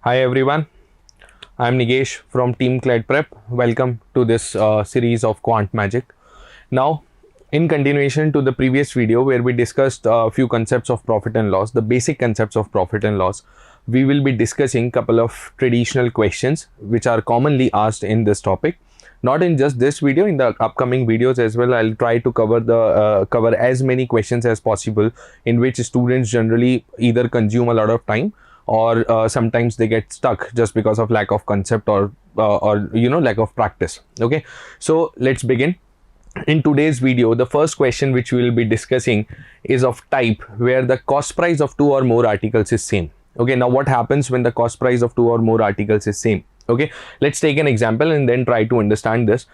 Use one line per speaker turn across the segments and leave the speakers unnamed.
Hi everyone, I'm Nigesh from Team Cled Prep. Welcome to this series of Quant Magic. Now, in continuation to the previous video where we discussed a few concepts of profit and loss, the basic concepts of profit and loss, we will be discussing a couple of traditional questions which are commonly asked in this topic. Not in just this video, in the upcoming videos as well, I'll try to cover as many questions as possible in which students generally either consume a lot of time or sometimes they get stuck just because of lack of concept or lack of practice. Okay, so let's begin. In today's video, the first question which we will be discussing is of type where the cost price of two or more articles is same. Okay, now what happens when the cost price of two or more articles is same? Okay, let's take an example and then try to understand this.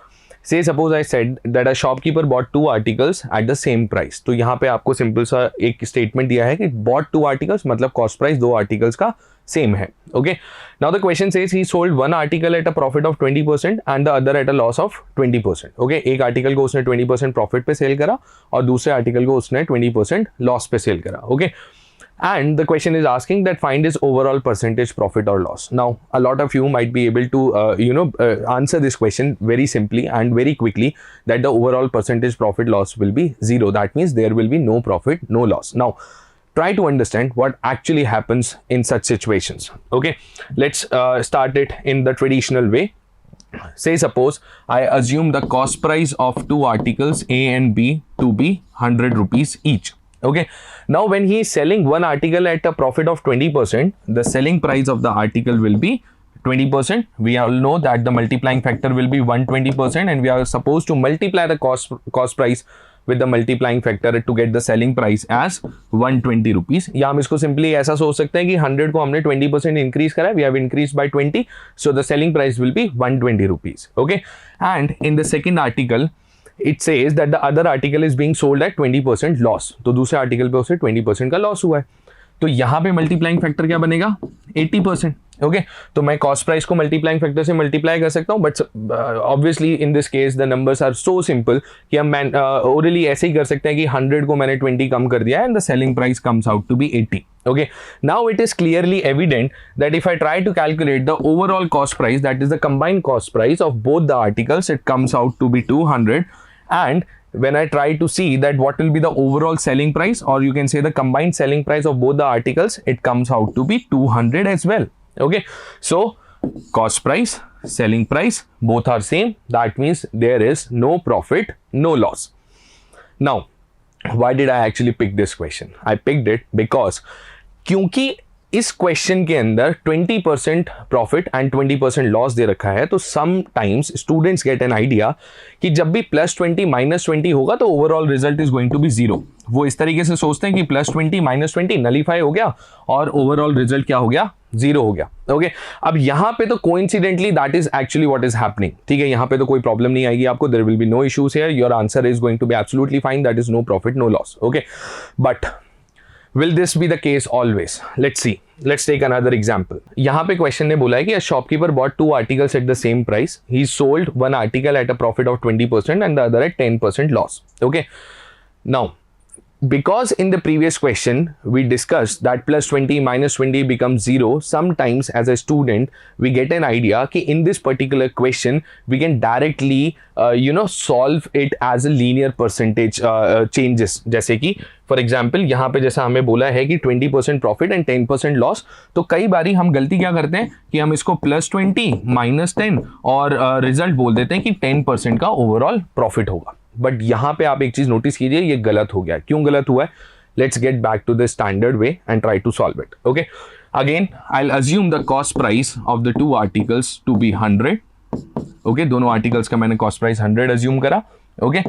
Say suppose I said that a shopkeeper bought two articles at the same price. तो यहाँ पे आपको simple सा एक statement दिया है कि bought two articles मतलब कॉस्ट प्राइस दो आर्टिकल्स का सेम है. Okay, now the question says he sold one article at a profit of 20% and the other at a loss of 20%. Okay, एक आर्टिकल को उसने 20% प्रॉफिट पे सेल करा और दूसरे आर्टिकल को उसने 20% लॉस पे सेल करा. Okay, and the question is asking that find his overall percentage profit or loss. Now a lot of you might be able to answer this question very simply and very quickly that the overall percentage profit loss will be zero. That means there will be no profit, no loss. Now try to understand what actually happens in such situations. Okay, let's start it in the traditional way. Say suppose I assume the cost price of two articles A and B to be 100 rupees each. Okay, now when he is selling one article at a profit of 20%, the selling price of the article will be 20%. We all know that the multiplying factor will be 120% and we are supposed to multiply the cost price with the multiplying factor to get the selling price as 120 rupees. या हम इसको simply ऐसा सोच सकते हैं कि 100 को हमने 20% increase करा, we have increased by 20, so the selling price will be 120 rupees. Okay, and in the second article it says that the other article is being sold at 20% loss. तो दूसरे आर्टिकल पे उसे 20% का लॉस हुआ है. तो यहाँ पे मल्टीप्लाइंग फैक्टर क्या बनेगा 80%. ओके, तो मैं कॉस्ट प्राइस को मल्टीप्लाइंग फैक्टर से मल्टीप्लाई कर सकता हूँ, but obviously in this case the numbers are so simple कि हम ओरली ऐसे ही कर सकते हैं कि 100 को मैंने 20 कम कर दिया and the selling price comes out to be 80. Okay, now it is clearly evident that if I try to calculate the overall cost price, that is the combined cost price of both the articles, it comes out to be 200. And when I try to see that what will be the overall selling price, or you can say the combined selling price of both the articles, it comes out to be 200 as well. Okay, so cost price, selling price, both are same. That means there is no profit, no loss. Now, why did I actually pick this question? I picked it because क्योंकि इस question के अंदर 20% profit and 20% loss दे रखा है, तो sometimes students get an idea कि जब भी +20 -20 होगा तो overall result is going to be zero. वो इस तरीके से सोचते हैं कि +20 -20 नलीफाई हो गया और ओवरऑल रिजल्ट क्या हो गया, जीरो हो गया. ओके, अब यहाँ पे तो coincidentally that is actually what is happening. ठीक है, यहाँ पे तो कोई प्रॉब्लम नहीं आएगी आपको, there will be no issues here, your answer is going to be absolutely fine, that is no profit no loss. Okay, but will this be the case always? Let's see. Let's take another example. यहाँ पे question ने बोला है कि a shopkeeper bought two articles at the same price. He sold one article at a profit of 20% and the other at 10% loss. Okay. Now, because in the previous question we discussed that +20 -20 becomes zero, sometimes as a student we get an idea कि in this particular question we can directly solve it as a linear percentage changes. जैसे कि for example यहाँ पे जैसा हमें बोला है कि 20% प्रॉफिट एंड 10% लॉस, तो कई बारी हम गलती क्या करते हैं कि हम इसको +20 -10 और रिजल्ट बोल देते हैं कि 10% का ओवरऑल प्रॉफिट होगा. बट यहाँ पे आप एक चीज नोटिस कीजिए, ये गलत हो गया. क्यों गलत हुआ है? Let's get back to the standard way and try to solve it. Okay, again I will assume the cost price of the two articles to be 100. Okay, दोनों आर्टिकल्स का मैंने कॉस्ट प्राइस 100 अज्यूम करा. Okay,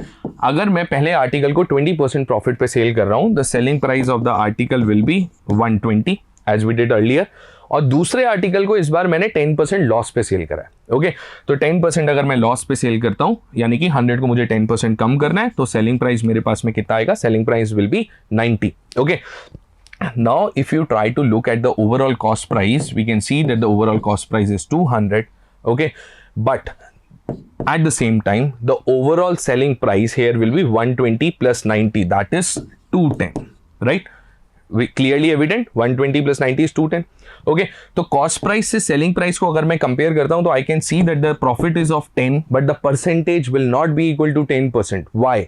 अगर मैं पहले article को 20% profit पे cell कर रहा हूं, the selling price of the article will be 120 as we did earlier, और दूसरे आर्टिकल को इस बार मैंने 10% लॉस पे सेल करा है. ओके, तो 10% अगर मैं लॉस पे सेल करता हूं, यानी कि 100 को मुझे 10% कम करना है, तो सेलिंग प्राइस मेरे पास में कितना आएगा? Selling price will B 90. Okay, now if you try to look at the overall cost price, we can see that the overall cost price is 200. Okay, but at the same time the overall selling price here will be 120 plus 90, that is 210, right? Clearly evident 120 plus 90 is 210. Okay, तो cost price से selling price को अगर मैं compare करता हूं तो I can see that the profit is of 10 but the percentage will not be equal to 10%. Why?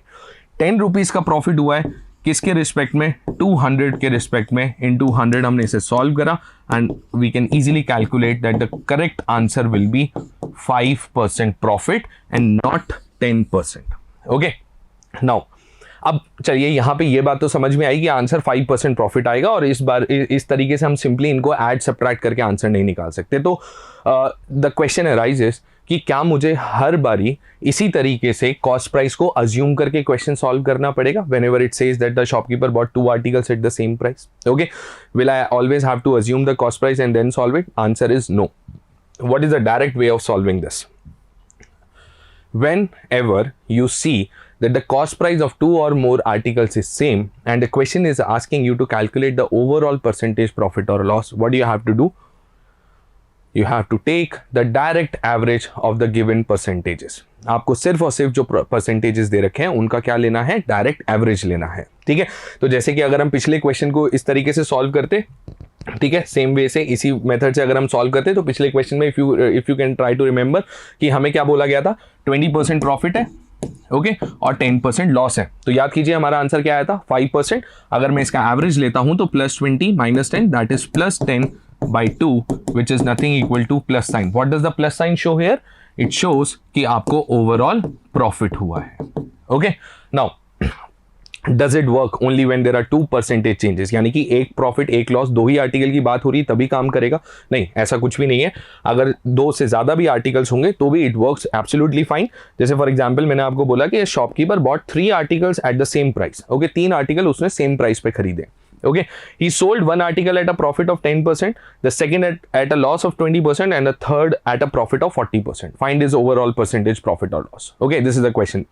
10 rupees का profit हुआ है किसके रिस्पेक्ट में? 200 के रिस्पेक्ट में. इन 200 हमने इसे सॉल्व करा and we can easily calculate that the correct answer will be 5% profit and not 10%. Okay, now अब चलिए यहाँ पे ये बात तो समझ में आई कि आंसर 5% प्रॉफिट आएगा और इस बार इस तरीके से हम सिंपली इनको ऐड सब्ट्रैक्ट करके आंसर नहीं निकाल सकते. तो द क्वेश्चन अराइजेस कि क्या मुझे हर बारी इसी तरीके से कॉस्ट प्राइस को अज्यूम करके क्वेश्चन सॉल्व करना पड़ेगा whenever it says that the shopkeeper bought 2 articles at the same price? Okay, will I always have to assume the cost price and then solve it? Answer is no. What is the direct way of solving this? Whenever you see that the cost price of 2 or more articles is same and the question is asking you to calculate the overall percentage profit or loss, what do you have to do? You have to take the direct average of the given percentages. आपको सिर्फ और सिर्फ जो percentages दे रखे हैं उनका क्या लेना है? डायरेक्ट एवरेज लेना है. ठीक है, तो जैसे कि अगर हम पिछले क्वेश्चन को इस तरीके से सॉल्व करते, ठीक है, सेम वे से इसी मेथड से अगर हम सॉल्व करते तो पिछले क्वेश्चन में if you can try to remember कि हमें क्या बोला गया था? 20% प्रॉफिट है, ओके, और 10% लॉस है. तो याद कीजिए हमारा आंसर क्या आया था? 5%. अगर मैं इसका एवरेज लेता हूं तो +20 - 10 that is +10 by 2 which is nothing equal to plus sign. What does the plus sign show here? It shows कि आपको overall profit हुआ है. Okay, now does it work only when there are 2 percentage changes? यानी कि एक profit एक loss दो ही article की बात हो रही तभी काम करेगा? नहीं, ऐसा कुछ भी नहीं है. अगर दो से ज्यादा भी आर्टिकल्स होंगे तो भी इट वर्क्स एब्सोल्युटली फाइन. जैसे फॉर एग्जांपल मैंने आपको बोला कि shopkeeper bot 3 articles at the same price. Okay, 3 article उसने सेम प्राइस पे खरीदे. Okay, he sold one article at a profit of 10%, the second at a loss of 20%, and the third at a profit of 40%. Find his overall percentage profit or loss. Okay, this is the question.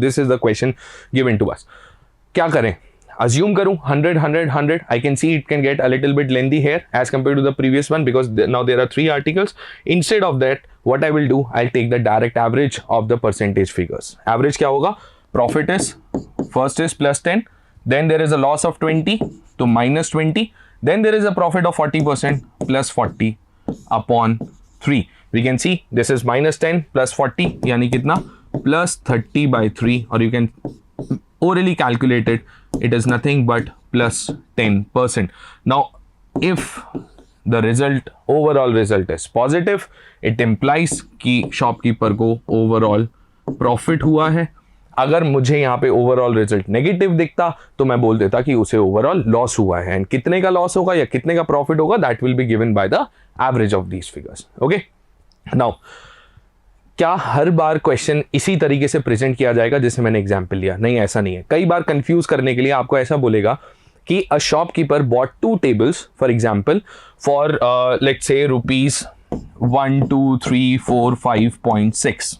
This is the question given to us. क्या करें? Assume करूँ 100, 100, 100. I can see it can get a little bit lengthy here as compared to the previous one because now there are 3 articles. Instead of that, what I will do, I'll take the direct average of the percentage figures. Average क्या होगा? Profit is first is +10. Then there is a loss of 20, so -20. Then there is a profit of 40% plus 40 upon 3. We can see this is -10 plus 40 यानी कितना? Plus 30 by 3, or you can orally calculate it. It is nothing but plus 10%. Now, if the result, overall result is positive, it implies कि shopkeeper को overall profit हुआ है. अगर मुझे यहाँ पे ओवरऑल रिजल्ट नेगेटिव दिखता तो मैं बोल देता कि उसे ओवरऑल लॉस हुआ है. एंड कितने का लॉस होगा या कितने का प्रॉफिट होगा that will be given by the average of these figures. Okay, now क्या हर बार क्वेश्चन इसी तरीके से प्रेजेंट किया जाएगा जैसे मैंने एग्जांपल लिया? नहीं, ऐसा नहीं है. कई बार कंफ्यूज करने के लिए आपको ऐसा बोलेगा कि a shopkeeper bought 2 tables for example for let's say rupees 1 2 3 4 5.6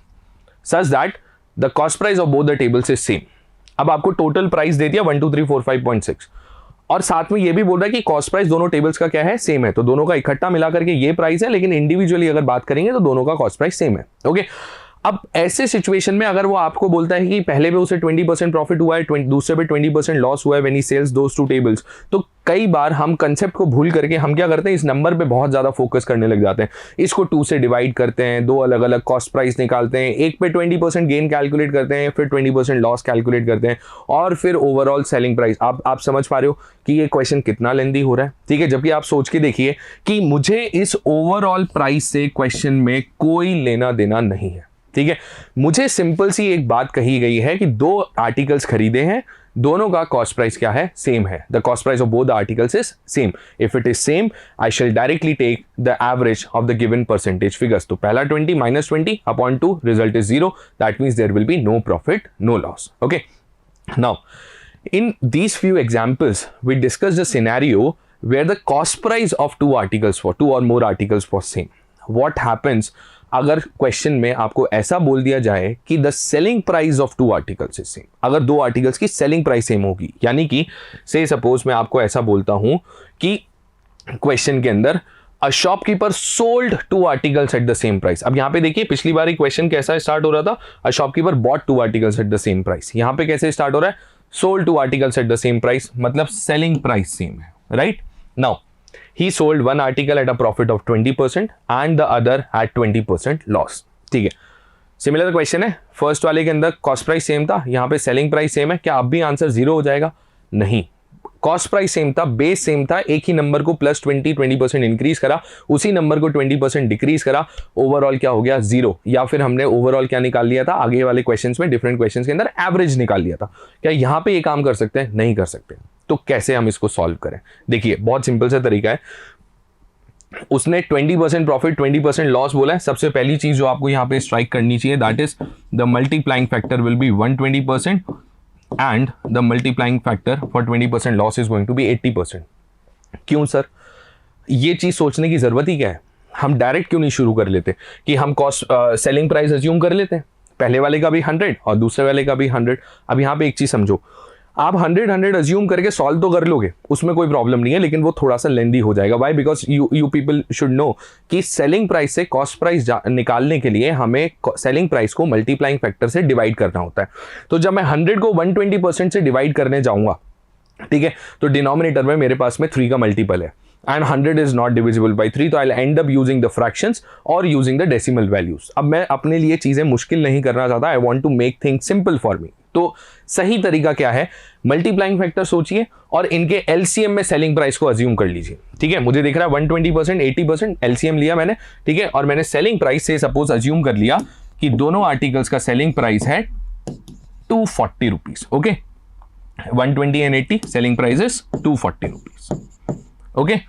such that the cost price of both the tables is same. अब आपको टोटल प्राइस दे दिया 1 2 3 4 5.6 और साथ में ये भी बोल रहा है कि कॉस्ट प्राइस दोनों टेबल्स का क्या है? सेम है. तो दोनों का इकट्ठा मिला करके ये प्राइस है, लेकिन इंडिविजुअली अगर बात करेंगे तो दोनों का कॉस्ट प्राइस सेम है. ओके, अब ऐसे सिचुएशन में अगर वो आपको बोलता है कि पहले पे उसे 20% प्रॉफिट हुआ है, दूसरे पे 20% लॉस हुआ है when he sells those 2 tables, तो कई बार हम कंसेप्ट को भूल करके हम क्या करते हैं? इस नंबर पे बहुत ज़्यादा फोकस करने लग जाते हैं. इसको 2 से डिवाइड करते हैं, 2 अलग अलग कॉस्ट प्राइस निकालते हैं, एक पे 20% गेन कैलकुलेट करते हैं, फिर 20% लॉस कैलकुलेट करते हैं और फिर ओवरऑल सेलिंग प्राइस. आप समझ पा रहे हो कि ये क्वेश्चन कितना लेंदी हो रहा है? ठीक है, जबकि आप सोच के देखिए कि मुझे इस ओवरऑल प्राइस से क्वेश्चन में कोई लेना देना नहीं है. ठीक है, मुझे सिंपल सी एक बात कही गई है कि 2 आर्टिकल्स खरीदे हैं, दोनों का कॉस्ट प्राइस क्या है? सेम है. The cost price of both the articles is same. If it is same I shall directly take the average of the given percentage figures. तो पहला 20 -20 upon 2 result is 0. That means there will be no profit no loss. Okay, now in these few examples we discussed a scenario where the cost price of 2 articles for 2 or more articles was same. What happens अगर question में आपको ऐसा बोल दिया जाए कि the selling price of 2 articles is same? अगर 2 articles की सेलिंग प्राइस सेम होगी, यानी कि से सपोज मैं आपको ऐसा बोलता हूं कि क्वेश्चन के अंदर a shopkeeper sold 2 articles at the same price. अब यहाँ पे देखिए पिछली बार क्वेश्चन कैसा स्टार्ट हो रहा था? A shopkeeper bought 2 articles at the same price. यहाँ पे कैसे स्टार्ट हो रहा है? sold two articles at the same price, मतलब selling price same है, right? Now he sold one article at a profit of 20% and the other at 20% loss. ठीक है, सिमिलर क्वेश्चन है, फर्स्ट वाले के अंदर कॉस्ट प्राइस सेम था, यहाँ पे सेलिंग प्राइस सेम है, क्या अब भी आंसर जीरो हो जाएगा? नहीं, कॉस्ट प्राइस सेम था, बेस सेम था, एक ही नंबर को प्लस 20% इंक्रीज करा, उसी नंबर को 20% डिक्रीज करा, ओवरऑल क्या हो गया? जीरो। या फिर हमने ओवरऑल क्या निकाल लिया था आगे वाले क्वेश्चंस में, डिफरेंट क्वेश्चंस के अंदर एवरेज निकाल लिया था। क्या यहाँ पे ये काम कर सकते हैं? नहीं कर सकते। तो कैसे हम इसको सॉल्व करें? देखिए, बहुत सिंपल सा तरीका है। उसने 20% प्रॉफिट 20% लॉस बोला है। सबसे पहली चीज जो आपको यहाँ पे स्ट्राइक करनी चाहिए, that is the multiplying factor will be 120% and the multiplying factor for 20% loss is going to be 80%. क्यों सर? ये चीज सोचने की जरूरत ही क्या है? हम डायरेक्ट क्यों नहीं शुरू कर लेते कि हम कॉस्ट सेलिंग प्राइस अज्यूम कर लेते हैं, पहले वाले का भी 100 और दूसरे वाले का भी 100। अब यहाँ पे एक चीज समझो, आप 100 अज्यूम करके सॉल्व तो कर लोगे, उसमें कोई प्रॉब्लम नहीं है, लेकिन वो थोड़ा सा लेंदी हो जाएगा। Why? Because you people should know कि सेलिंग प्राइस से कॉस्ट प्राइस निकालने के लिए हमें सेलिंग प्राइस को मल्टीप्लाइंग फैक्टर से डिवाइड करना होता है। तो जब मैं 100 को 120% से डिवाइड करने जाऊंगा, ठीक है, तो डिनोमिनेटर में मेरे पास में 3 का मल्टीपल है and 100 is not divisible by 3, तो I'll end up using the fractions or using the decimal values. अब मैं अपने लिए चीजें मुश्किल नहीं करना चाहता, I want to make things simple for me. तो सही तरीका क्या है? मल्टीप्लाइंग फैक्टर सोचिए और इनके एलसीएम में सेलिंग प्राइस को अज्यूम कर लीजिए। ठीक है, मुझे दिख रहा है 120% 80% एलसीएम लिया मैंने, ठीक है, और मैंने सेलिंग प्राइस से सपोज अज्यूम कर लिया कि दोनों आर्टिकल्स का सेलिंग प्राइस है 240 rupees. Okay, 120 and 80 selling price is 240 rupees. Okay,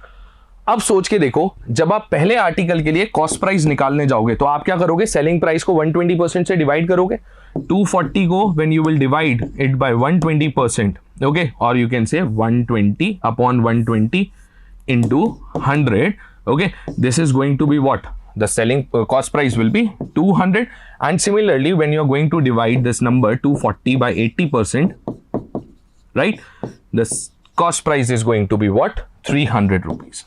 अब सोच के देखो, जब आप पहले आर्टिकल के लिए कॉस्ट प्राइस निकालने जाओगे तो आप क्या करोगे? सेलिंग प्राइस को 120% से डिवाइड करोगे। 240 को when you will divide it by 120%, okay, और you can say 120 upon 120 into 100, okay, this is going to be what? The selling cost price will be 200, and similarly when you are going to divide this number 240 by 80%, right, the cost price is going to be what? 300 rupees.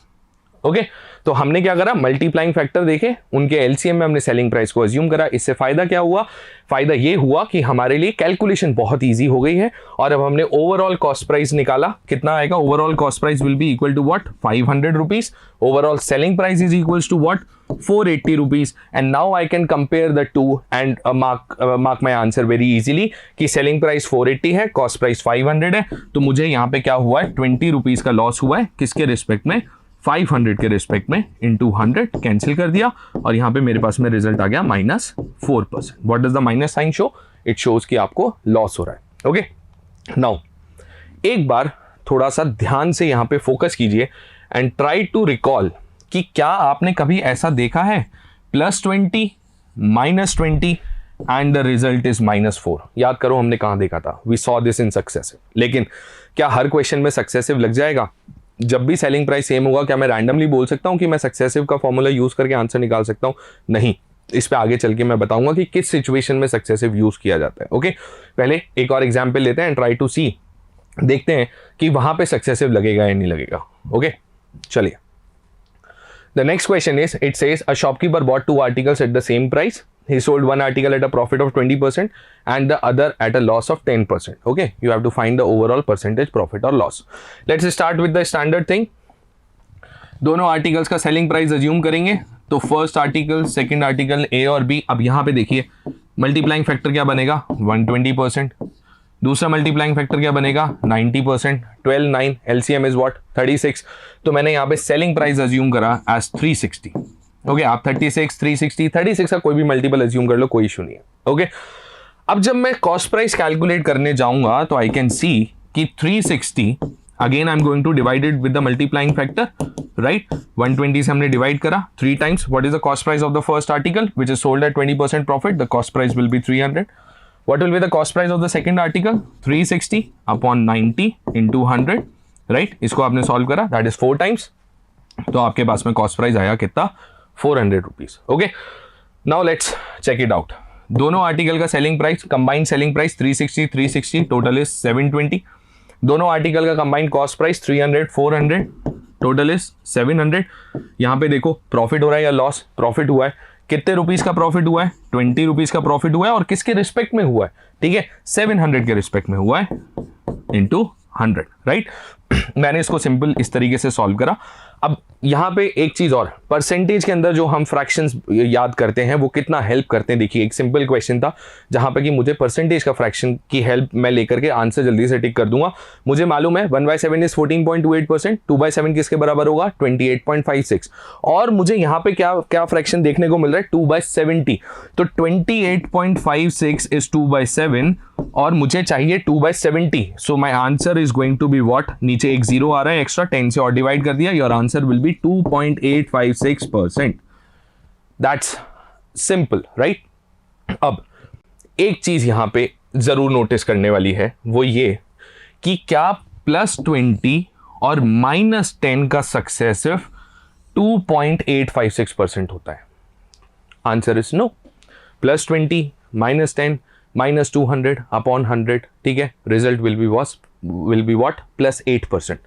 Okay, तो हमने क्या करा? Multiplying factor देखे, उनके LCM में हमने selling price को assume करा। इससे फायदा क्या हुआ? फायदा ये हुआ कि हमारे लिए कैलकुलेशन बहुत इजी हो गई है, और अब हमने ओवरऑल कॉस्ट प्राइस निकाला। कितना आएगा? Overall cost price will be equal to what? 500 rupees. Overall selling price is equals to what? 480 rupees. And now I can compare the two and mark my answer very easily कि selling price 480 है, cost price 500 है, तो मुझे यहाँ पे क्या हुआ है? 20 रुपीज का लॉस हुआ है। किसके रिस्पेक्ट में? 500 के रिस्पेक्ट में। इनटू 100 कैंसिल कर दिया, और यहां पे मेरे पास में रिजल्ट आ गया -4%। What does the minus sign show? It shows कि आपको लॉस हो रहा है। ओके, नाउ एक बार थोड़ा सा ध्यान से यहां पे फोकस कीजिए एंड ट्राई टू रिकॉल कि क्या आपने कभी ऐसा देखा है +20 -20 एंड द रिजल्ट इज -4? याद करो हमने कहां देखा था? We saw this in successive. लेकिन क्या हर क्वेश्चन में सक्सेसिव लग जाएगा? जब भी सेलिंग प्राइस सेम होगा, क्या मैं रैंडमली बोल सकता हूं कि मैं सक्सेसिव का फॉर्मूला यूज करके आंसर निकाल सकता हूं? नहीं। इस पे आगे चल के मैं बताऊंगा कि किस सिचुएशन में सक्सेसिव यूज किया जाता है। ओके, पहले एक और एग्जांपल लेते हैं एंड ट्राई टू सी, देखते हैं कि वहां पे सक्सेसिव लगेगा या नहीं लगेगा। ओके, चलिए। The next question is, it says a shopkeeper bought 2 articles at the same price. He sold one article at a profit of 20% and the other at a loss of 10%. Okay, you have to find the overall percentage profit or loss. Let's start with the standard thing. दोनों articles का selling price assume करेंगे, तो first article, second article a और B. अब यहाँ पे देखिए multiplying factor क्या बनेगा? 120%। दूसरा मल्टीप्लाइंग फैक्टर क्या बनेगा? 90%। 12 9 एलसीएम इज व्हाट? 36। तो मैंने यहाँ पे सेलिंग प्राइस अज्यूम करा एज 360। ओके, आप 36 360 36 का कोई भी मल्टीपल अज्यूम कर लो, कोई इशू नहीं है। ओके, अब जब मैं कॉस्ट प्राइस कैलकुलेट करने जाऊंगा तो आई कैन सी कि 360 again I am going to divide it with the multiplying factor, right? 120 से हमने डिवाइड करा 3 times. What is the cost price of the first article which is sold at 20% profit? The cost price will be 300. What will be the cost price of the second article? 360 upon 90 into 100, right? इसको आपने solve करा, that is 4 times, तो आपके पास में cost price आया कितना? 400 rupees. Okay, now let's check it out. दोनों article का selling price, combined selling price 360 total is 720। दोनों आर्टिकल का combined cost price 300 400 total is 700। यहाँ पे देखो प्रॉफिट हो रहा है या लॉस? प्रॉफिट हुआ है, कितने रुपीस का प्रॉफिट हुआ है? 20 रुपीस का प्रॉफिट हुआ है, और किसके रिस्पेक्ट में हुआ है? ठीक है, 700 के रिस्पेक्ट में हुआ है, इंटू 100, राइट। मैंने इसको सिंपल इस तरीके से सॉल्व करा। अब यहां पे एक चीज और, परसेंटेज के अंदर जो हम फ्रैक्शंस याद करते हैं वो कितना हेल्प करते हैं। देखिए, एक सिंपल क्वेश्चन था जहां पे कि मुझे परसेंटेज का फ्रैक्शन की हेल्प मैं लेकर के आंसर जल्दी से टिक कर दूंगा। मुझे मालूम है 1/7 इज 14.28%, 2/7 किसके बराबर होगा? 28.56, और मुझे यहाँ पे क्या क्या फ्रैक्शन देखने को मिल रहा है? 2/70। तो 28.56 इज 2/7 और मुझे चाहिए 2/70। So my answer is going to be what? नीचे एक जीरो आ रहा है एक्स्ट्रा, 10 से और डिवाइड कर दिया, your answer will B 2.856%। That's simple, right. अब एक चीज यहां पे जरूर नोटिस करने वाली है, वो ये कि क्या +20 और -10 का सक्सेसिव 2.856% होता है? Answer is no. +20 -10 -200 अपॉन 100, ठीक है, result will be what? +8%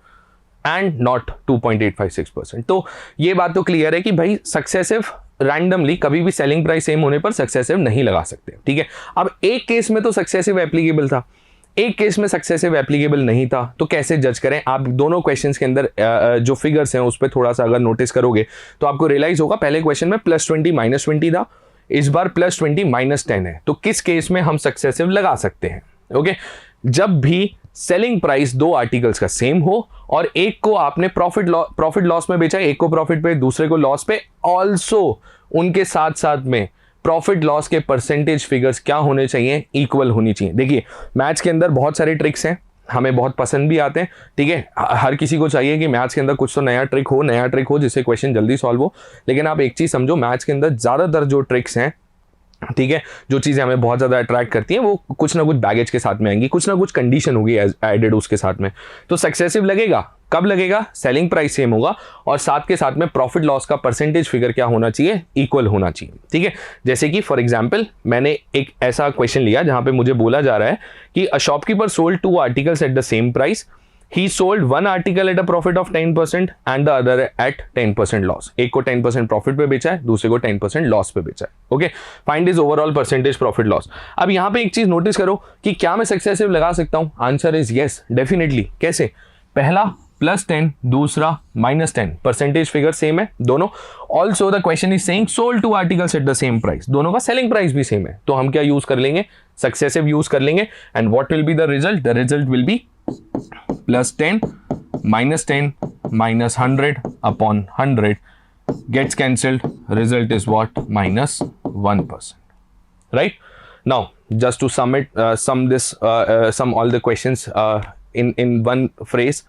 and not 2.856%। तो ये बात तो क्लियर है कि भाई सक्सेसिव रैंडमली कभी भी सेलिंग प्राइस सेम होने पर सक्सेसिव नहीं लगा सकते, ठीक है। अब एक केस में तो सक्सेसिव एप्लीकेबल था, एक केस में सक्सेसिव एप्लीकेबल नहीं था, तो कैसे जज करें? आप दोनों क्वेश्चंस के अंदर जो फिगर्स हैं उस पर थोड़ा सा अगर नोटिस करोगे तो आपको रियलाइज होगा, पहले क्वेश्चन में +20 -20 था, इस बार +20 -10 है, तो किस केस में हम सक्सेसिव लगा सकते हैं? ओके, जब भी सेलिंग प्राइस दो आर्टिकल्स का सेम हो और एक को आपने प्रॉफिट लॉस में बेचा, एक को प्रॉफिट पे, दूसरे को लॉस पे, ऑल्सो उनके साथ साथ में प्रॉफिट लॉस के परसेंटेज फिगर्स क्या होने चाहिए? इक्वल होनी चाहिए। देखिए, मैथ्स के अंदर बहुत सारे ट्रिक्स हैं, हमें बहुत पसंद भी आते हैं, ठीक है। हर किसी को चाहिए कि मैथ्स के अंदर कुछ तो नया ट्रिक हो जिससे क्वेश्चन जल्दी सॉल्व हो। लेकिन आप एक चीज समझो, मैथ्स के अंदर ज्यादातर जो ट्रिक्स हैं, ठीक है, जो चीजें हमें बहुत ज्यादा अट्रैक्ट करती हैं, वो कुछ ना कुछ बैगेज के साथ में आएंगी, कुछ ना कुछ कंडीशन होगी एडेड उसके साथ में। तो सक्सेसिव लगेगा कब लगेगा? सेलिंग प्राइस सेम होगा और साथ के साथ में प्रॉफिट लॉस का परसेंटेज फिगर क्या होना चाहिए? इक्वल होना चाहिए, ठीक है। जैसे कि फॉर एग्जांपल मैंने एक ऐसा क्वेश्चन लिया जहां पे मुझे बोला जा रहा है कि a shopkeeper sold 2 articles at the same price, he sold one article at a profit of 10% and the other at 10% loss. एक को 10% प्रॉफिट पे बेचा है, दूसरे को 10% लॉस पे बेचा है। Okay, find is overall percentage profit loss. अब यहां पे एक चीज नोटिस करो कि क्या मैं सक्सेसिव लगा सकता हूं? Answer is yes, definitely. कैसे? पहला +10, दूसरा -10, परसेंटेज फिगर सेम है दोनों। Also the question is saying sold 2 articles at the same price, दोनों का सेलिंग प्राइस भी सेम है, तो हम क्या यूज कर लेंगे? सक्सेसिव यूज कर लेंगे। And what will be the result? The result will be +10 -10 -100 upon 100 gets cancelled. Result is what? -1%. Right? Now, just to sum all the questions in one phrase.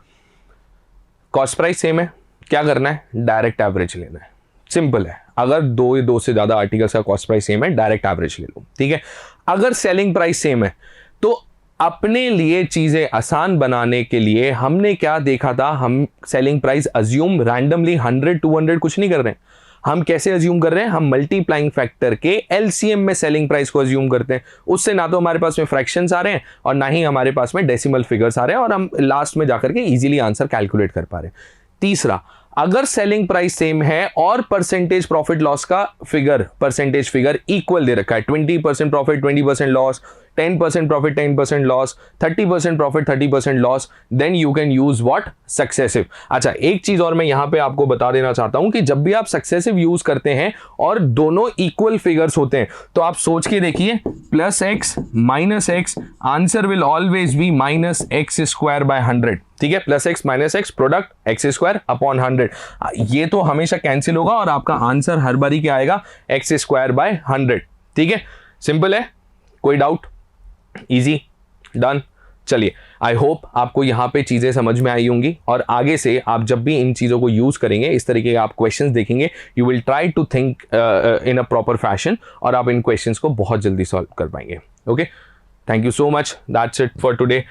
Cost price same है, क्या करना है? Direct average लेना है, simple है। अगर दो से ज्यादा आर्टिकल्स का कॉस्ट प्राइस सेम है, डायरेक्ट एवरेज ले लो, ठीक है। अगर सेलिंग प्राइस सेम है तो अपने लिए चीजें आसान बनाने के लिए हमने क्या देखा था? हम सेलिंग प्राइस अज्यूम रैंडमली 100 200 कुछ नहीं कर रहे हैं। हम कैसे अज्यूम कर रहे हैं? हम मल्टीप्लाइंग फैक्टर के एलसीएम में सेलिंग प्राइस को अज्यूम करते हैं। उससे ना तो हमारे पास में फ्रैक्शंस आ रहे हैं और ना ही हमारे पास में डेसिमल फिगर्स आ रहे हैं और हम लास्ट में जाकर के इजीली आंसर कैलकुलेट कर पा रहे हैं। तीसरा, अगर सेलिंग प्राइस सेम है और परसेंटेज प्रॉफिट लॉस का परसेंटेज फिगर इक्वल दे रखा है, 20% profit 20% loss, 10% profit 10% loss, 30% profit 30% loss, then you can use what? Successive. अच्छा, एक चीज और मैं यहां पे आपको बता देना चाहता हूं कि जब भी आप सक्सेसिव यूज करते हैं और दोनों इक्वल फिगर्स होते हैं तो आप सोच के देखिए, +x -x, answer will always be -x²/100, ठीक है। +x -x product x² upon 100, ये तो हमेशा कैंसिल होगा और आपका आंसर हर बारी क्या आएगा? x²/100, ठीक है। सिंपल है, कोई डाउट? Easy, done. चलिए, आई होप आपको यहाँ पे चीज़ें समझ में आई होंगी और आगे से आप जब भी इन चीज़ों को यूज़ करेंगे, इस तरीके के आप क्वेश्चंस देखेंगे, you will try to think in a proper fashion और आप इन क्वेश्चंस को बहुत जल्दी सॉल्व कर पाएंगे। Okay, thank you so much, that's it for today.